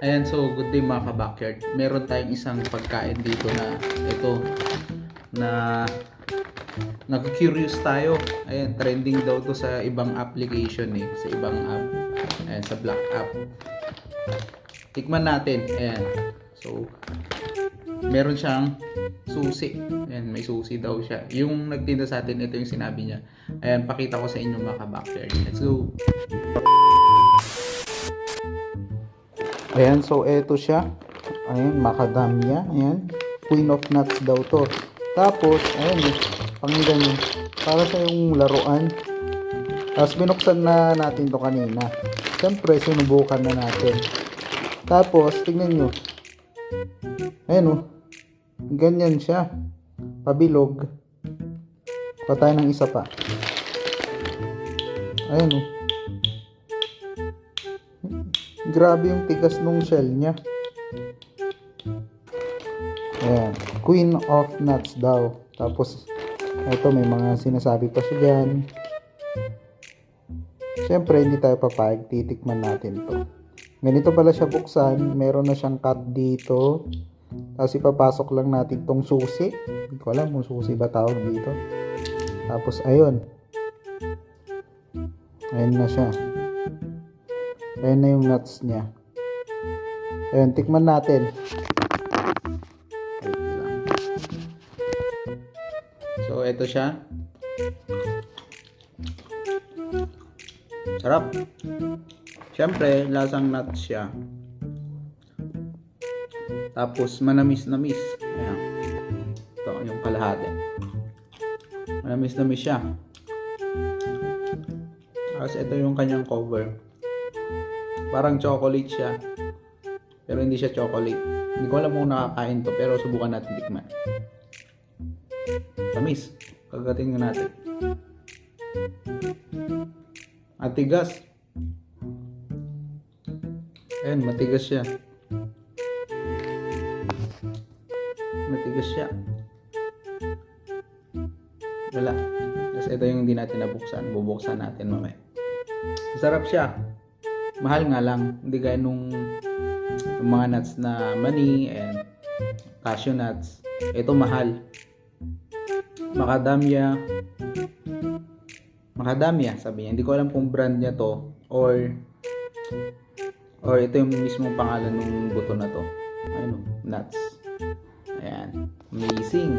Ayan, so good day mga ka-backyard. Meron tayong isang pagkain dito na ito na nag-curious tayo. Ayan, trending daw to sa ibang application sa ibang app. Ayan, sa Black app. Tikman natin. Ayan. So, meron siyang susi. Ayan, may susi daw siya. Yung nagtinda sa atin, ito yung sinabi niya. Ayan, pakita ko sa inyo mga ka-backyard. Let's go. Ayan, so eto siya. Ayan, macadamia. Ayan, queen of nuts daw to. Tapos, ayan pakinggan nyo. Para sa yung laruan. Tapos, binuksan na natin to kanina. Siyempre, sinubukan na natin. Tapos, tignan nyo. Ayan ganyan siya. Pabilog. Kuha tayo ng isa pa. Ayan grabe yung tigas nung shell niya. Ayan. Queen of nuts daw. Tapos, ito may mga sinasabi pa siya dyan. Siyempre, hindi tayo papayag. Titikman natin to. Ganito pala siya buksan. Meron na siyang cut dito. Tapos, ipapasok lang natin tong susi. Hindi ko alam kung susi ba tawag dito. Tapos, ayun. Ayun na siya. Ayan na yung nuts niya. Ayan, tikman natin. So, ito siya. Sarap. Siyempre, lasang nuts siya. Tapos, manamis-namis. Ayan. Ito yung kalahati. Manamis-namis siya. Tapos, ito yung kanyang cover. Parang chocolate siya. Pero hindi siya chocolate. Hindi ko alam kung nakakain to. Pero subukan natin tikman. Tamis. Kagatin nga natin. Matigas. Ayan, matigas siya. Matigas siya. Wala. Tapos ito yung hindi natin nabuksan. Bubuksan natin mamaya. Masarap siya. Mahal nga lang, hindi gaya nung mga nuts na mani and cashew nuts. Ito mahal. Macadamia sabi niya. Hindi ko alam kung brand niya to or ito yung mismong pangalan ng buto na to. Nuts. Ayan, amazing.